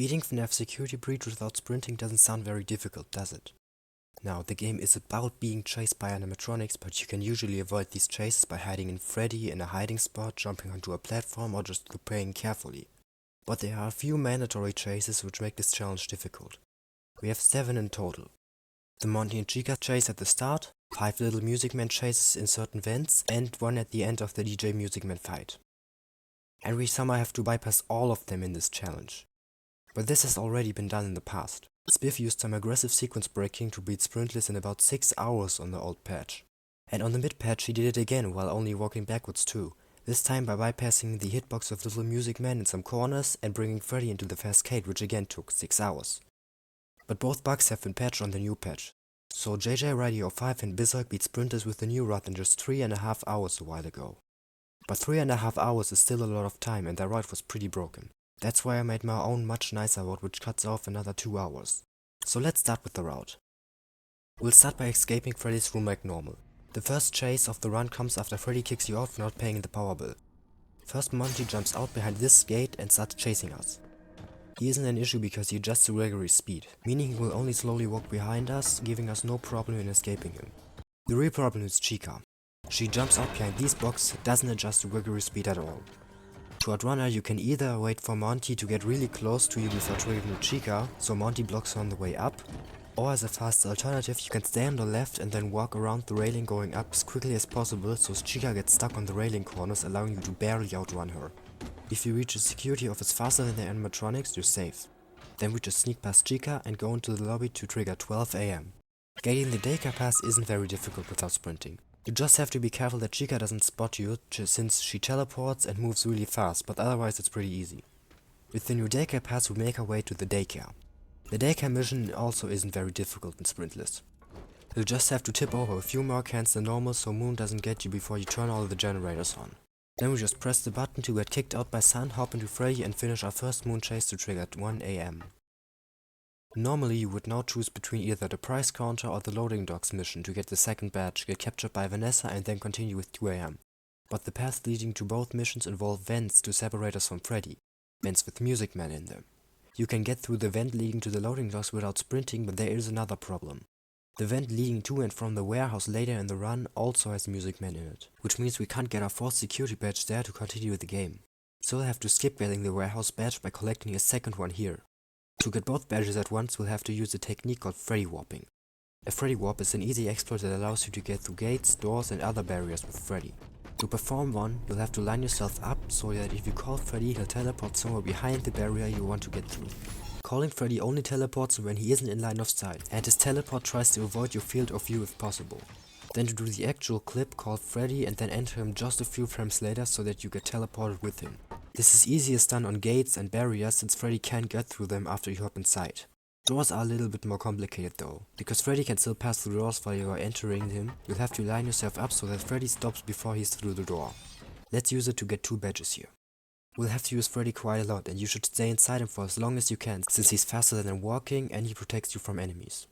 Beating FNAF security breach without sprinting doesn't sound very difficult, does it? Now, the game is about being chased by animatronics, but you can usually avoid these chases by hiding in Freddy in a hiding spot, jumping onto a platform, or just playing carefully. But there are a few mandatory chases which make this challenge difficult. We have 7 in total. The Monty and Chica chase at the start, 5 little Music Man chases in certain vents, and 1 at the end of the DJ Music Man fight. And we somehow have to bypass all of them in this challenge. But this has already been done in the past. Spiff used some aggressive sequence breaking to beat Sprintless in about 6 hours on the old patch. And on the mid patch he did it again while only walking backwards too, this time by bypassing the hitbox of Little Music Man in some corners and bringing Freddy into the cascade, which again took 6 hours. But both bugs have been patched on the new patch, so JJ Radio 5 and Bizarre beat Sprintless with the new rod in just 3.5 hours a while ago. But 3.5 hours is still a lot of time and their rod was pretty broken. That's why I made my own much nicer route which cuts off another 2 hours. So let's start with the route. We'll start by escaping Freddy's room like normal. The first chase of the run comes after Freddy kicks you out for not paying the power bill. First Monty jumps out behind this gate and starts chasing us. He isn't an issue because he adjusts to regular speed, meaning he will only slowly walk behind us, giving us no problem in escaping him. The real problem is Chica. She jumps out behind these blocks, doesn't adjust to regular speed at all. To outrun her, you can either wait for Monty to get really close to you before triggering Chica, so Monty blocks her on the way up, or as a fast alternative you can stay on the left and then walk around the railing going up as quickly as possible so Chica gets stuck on the railing corners, allowing you to barely outrun her. If you reach a security office faster than the animatronics, you're safe. Then we just sneak past Chica and go into the lobby to trigger 12 AM. Getting the daycare pass isn't very difficult without sprinting. You just have to be careful that Chica doesn't spot you, since she teleports and moves really fast, but otherwise it's pretty easy. With the new daycare pass we make our way to the daycare. The daycare mission also isn't very difficult in Sprintless. You'll just have to tip over a few more cans than normal so Moon doesn't get you before you turn all the generators on. Then we just press the button to get kicked out by Sun, hop into Freddy and finish our first Moon chase to trigger at 1 AM. Normally you would now choose between either the price counter or the loading docks mission to get the second badge, get captured by Vanessa and then continue with 2 AM. But the paths leading to both missions involve vents to separate us from Freddy, vents with Music Man in them. You can get through the vent leading to the loading docks without sprinting, but there is another problem. The vent leading to and from the warehouse later in the run also has Music Man in it, which means we can't get our 4th security badge there to continue with the game. So we'll have to skip getting the warehouse badge by collecting a second one here. To get both badges at once, we'll have to use a technique called Freddy warping. A Freddy warp is an easy exploit that allows you to get through gates, doors and other barriers with Freddy. To perform one, you'll have to line yourself up so that if you call Freddy, he'll teleport somewhere behind the barrier you want to get through. Calling Freddy only teleports when he isn't in line of sight, and his teleport tries to avoid your field of view if possible. Then to do the actual clip, call Freddy and then enter him just a few frames later so that you get teleported with him. This is easiest done on gates and barriers since Freddy can't get through them after you hop inside. Doors are a little bit more complicated though. Because Freddy can still pass through doors while you are entering them, you'll have to line yourself up so that Freddy stops before he's through the door. Let's use it to get 2 badges here. We'll have to use Freddy quite a lot and you should stay inside him for as long as you can since he's faster than walking and he protects you from enemies.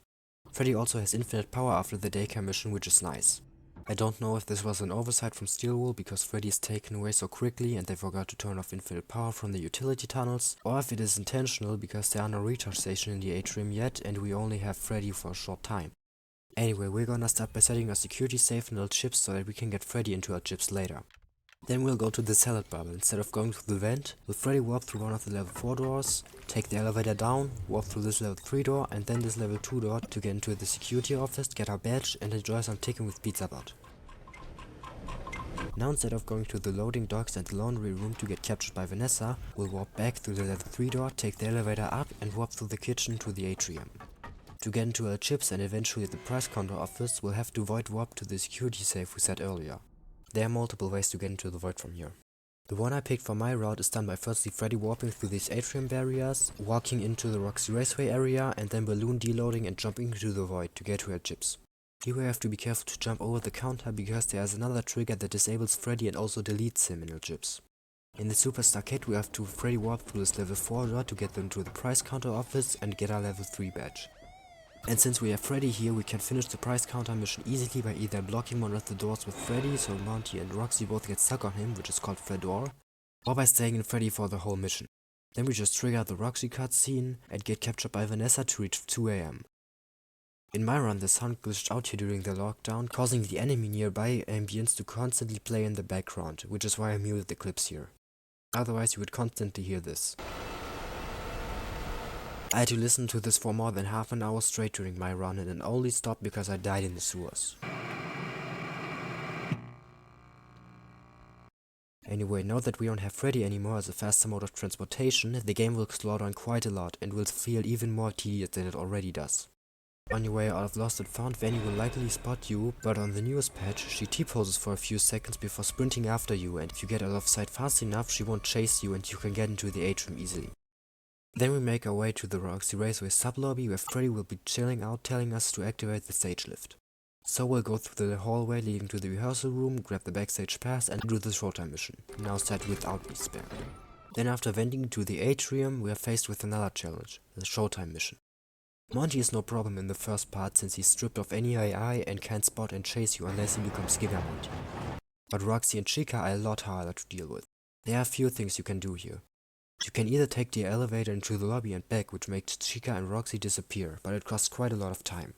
Freddy also has infinite power after the daycare mission, which is nice. I don't know if this was an oversight from Steelwool because Freddy is taken away so quickly and they forgot to turn off infinite power from the utility tunnels, or if it is intentional because there are no recharge stations in the atrium yet and we only have Freddy for a short time. Anyway, we're gonna start by setting our security safe in our chips so that we can get Freddy into our chips later. Then we'll go to the salad bubble. Instead of going through the vent, we'll Freddy warp through one of the level 4 doors, take the elevator down, warp through this level 3 door and then this level 2 door to get into the security office, get our badge and enjoy some chicken with Pizza Bot. Now instead of going to the loading docks and the laundry room to get captured by Vanessa, we'll warp back through the level 3 door, take the elevator up and warp through the kitchen to the atrium. To get into our chips and eventually the price counter office, we'll have to void warp to the security safe we set earlier. There are multiple ways to get into the void from here. The one I picked for my route is done by firstly Freddy warping through these atrium barriers, walking into the Roxy Raceway area and then balloon deloading and jumping into the void to get to our chips. Here we have to be careful to jump over the counter because there is another trigger that disables Freddy and also deletes him in our chips. In the Superstar Kit we have to Freddy warp through this level 4 door to get them to the price counter office and get our level 3 badge. And since we have Freddy here, we can finish the price counter mission easily by either blocking one of the doors with Freddy so Monty and Roxy both get stuck on him, which is called Fredor, or by staying in Freddy for the whole mission. Then we just trigger the Roxy cutscene and get captured by Vanessa to reach 2 AM. In my run, the sound glitched out here during the lockdown, causing the enemy nearby ambience to constantly play in the background, which is why I muted the clips here. Otherwise you would constantly hear this. I had to listen to this for more than half an hour straight during my run, and it only stopped because I died in the sewers. Anyway, now that we don't have Freddy anymore as a faster mode of transportation, the game will slow down quite a lot and will feel even more tedious than it already does. On your way out of Lost and Found, Vanny will likely spot you, but on the newest patch, she T-poses for a few seconds before sprinting after you, and if you get out of sight fast enough, she won't chase you and you can get into the atrium easily. Then we make our way to the Roxy Raceway sub-lobby where Freddy will be chilling out telling us to activate the stage lift. So we'll go through the hallway leading to the rehearsal room, grab the backstage pass and do the showtime mission, now set without me spam. Then after venting to the atrium, we are faced with another challenge, the showtime mission. Monty is no problem in the first part since he's stripped of any AI and can't spot and chase you unless he becomes Giga Monty. But Roxy and Chica are a lot harder to deal with. There are a few things you can do here. You can either take the elevator into the lobby and back, which makes Chica and Roxy disappear, but it costs quite a lot of time.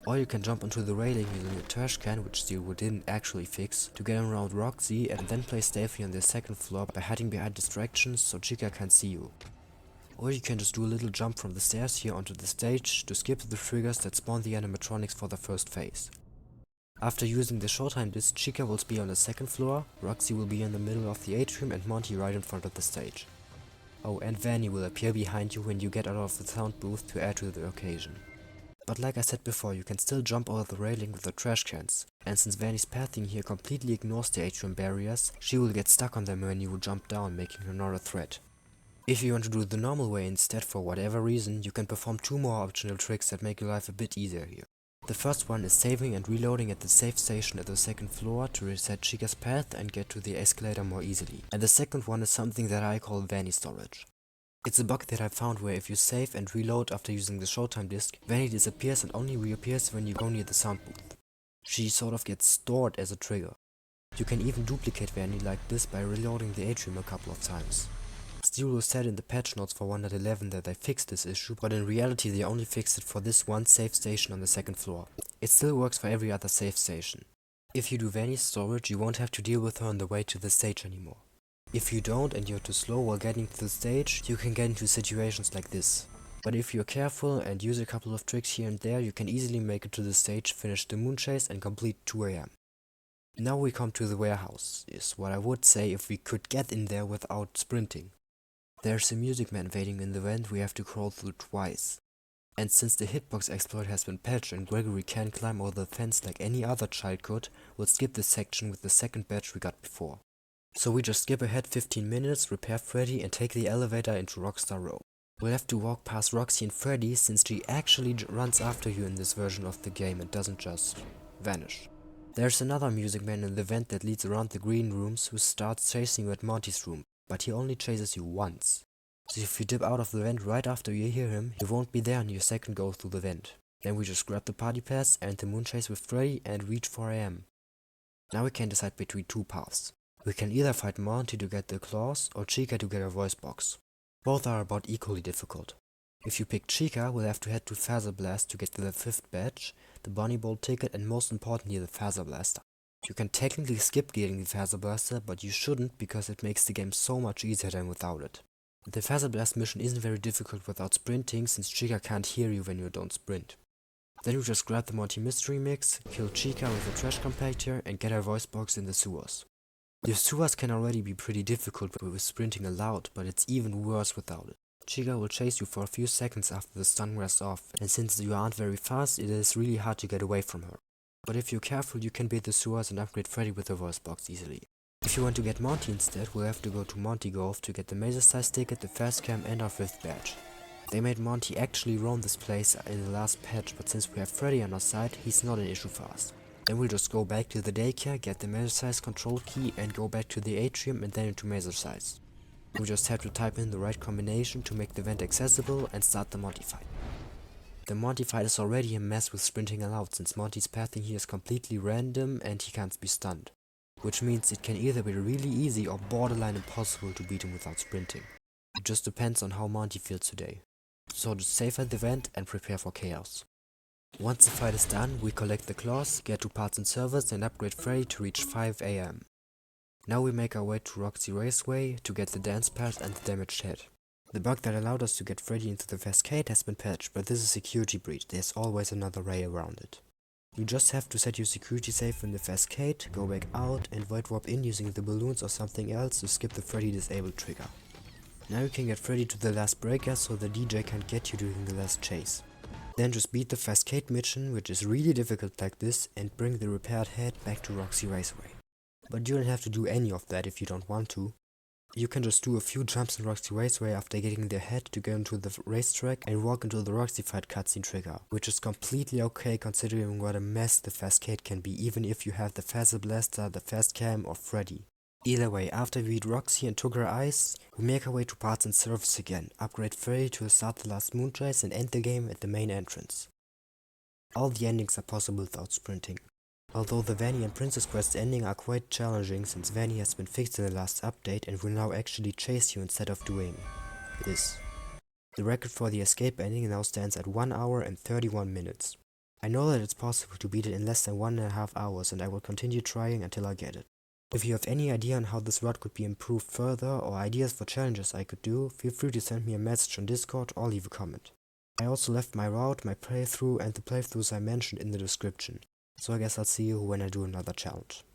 Or you can jump onto the railing using a trash can, which Steel didn't actually fix, to get around Roxy and then play safely on the second floor by hiding behind distractions so Chica can't see you. Or you can just do a little jump from the stairs here onto the stage to skip the triggers that spawn the animatronics for the first phase. After using the showtime disc, Chica will be on the second floor, Roxy will be in the middle of the atrium and Monty right in front of the stage. Oh, and Vanny will appear behind you when you get out of the sound booth to add to the occasion. But like I said before, you can still jump over the railing with the trash cans, and since Vanny's pathing here completely ignores the atrium barriers, she will get stuck on them when you jump down, making her not a threat. If you want to do it the normal way instead for whatever reason, you can perform two more optional tricks that make your life a bit easier here. The first one is saving and reloading at the save station at the second floor to reset Chica's path and get to the escalator more easily. And the second one is something that I call Vanny storage. It's a bug that I found where if you save and reload after using the showtime disc, Vanny disappears and only reappears when you go near the sound booth. She sort of gets stored as a trigger. You can even duplicate Vanny like this by reloading the atrium a couple of times. Steel said in the patch notes for 1.11 that they fixed this issue, but in reality they only fixed it for this one save station on the second floor. It still works for every other save station. If you do Vanny's storage, you won't have to deal with her on the way to the stage anymore. If you don't and you're too slow while getting to the stage, you can get into situations like this. But if you're careful and use a couple of tricks here and there, you can easily make it to the stage, finish the moon chase and complete 2 AM. Now we come to the warehouse, is what I would say if we could get in there without sprinting. There's a music man waiting in the vent we have to crawl through twice. And since the hitbox exploit has been patched and Gregory can't climb over the fence like any other child could, we'll skip this section with the second batch we got before. So we just skip ahead 15 minutes, repair Freddy and take the elevator into Rockstar Row. We'll have to walk past Roxy and Freddy since she actually runs after you in this version of the game and doesn't just vanish. There's another music man in the vent that leads around the green rooms who starts chasing you at Monty's room, but he only chases you once. So if you dip out of the vent right after you hear him, he won't be there on your second go through the vent. Then we just grab the party pass and the moon chase with Freddy and reach 4 AM. Now we can decide between two paths. We can either fight Monty to get the claws or Chica to get a voice box. Both are about equally difficult. If you pick Chica, we'll have to head to Phaser Blast to get the 5th badge, the Bunny Bolt ticket and most importantly the Phaser Blaster. You can technically skip getting the Phaser Blaster, but you shouldn't because it makes the game so much easier than without it. The Phaser Blast mission isn't very difficult without sprinting since Chica can't hear you when you don't sprint. Then you just grab the Monty Mystery Mix, kill Chica with a trash compactor and get her voice box in the sewers. The sewers can already be pretty difficult with sprinting allowed, but it's even worse without it. Chica will chase you for a few seconds after the stun wears off, and since you aren't very fast, it is really hard to get away from her. But if you're careful, you can beat the sewers and upgrade Freddy with the voice box easily. If you want to get Monty instead, we'll have to go to Monty Golf to get the Mazer Size ticket, the fast cam and our 5th badge. They made Monty actually roam this place in the last patch, but since we have Freddy on our side, he's not an issue for us. Then we'll just go back to the daycare, get the Mazer Size control key and go back to the atrium and then into Mazer Size. We just have to type in the right combination to make the vent accessible and start the Monty fight. The Monty fight is already a mess with sprinting allowed since Monty's pathing here is completely random and he can't be stunned. Which means it can either be really easy or borderline impossible to beat him without sprinting. It just depends on how Monty feels today. So just save at the event and prepare for chaos. Once the fight is done, we collect the claws, get to parts and servers and upgrade Freddy to reach 5 AM. Now we make our way to Roxy Raceway to get the dance pass and the damaged head. The bug that allowed us to get Freddy into the Cascade has been patched, but this is a security breach, there's always another way around it. You just have to set your security safe in the Cascade, go back out and void warp in using the balloons or something else to skip the Freddy disable trigger. Now you can get Freddy to the last breaker so the DJ can't get you during the last chase. Then just beat the Cascade mission, which is really difficult like this, and bring the repaired head back to Roxy Raceway. But you don't have to do any of that if you don't want to. You can just do a few jumps in Roxy Raceway after getting their head to go into the racetrack and walk into the Roxy fight cutscene trigger, which is completely okay considering what a mess the Cascade can be even if you have the Phaser Blaster, the Fast Cam or Freddy. Either way, after we beat Roxy and took her eyes, we make our way to parts and service again, upgrade Freddy to start the last moon chase and end the game at the main entrance. All the endings are possible without sprinting. Although the Vanny and Princess Quest ending are quite challenging since Vanny has been fixed in the last update and will now actually chase you instead of doing this. The record for the escape ending now stands at 1 hour and 31 minutes. I know that it's possible to beat it in less than 1.5 hours and I will continue trying until I get it. If you have any idea on how this route could be improved further or ideas for challenges I could do, feel free to send me a message on Discord or leave a comment. I also left my route, my playthrough and the playthroughs I mentioned in the description, so I guess I'll see you when I do another challenge.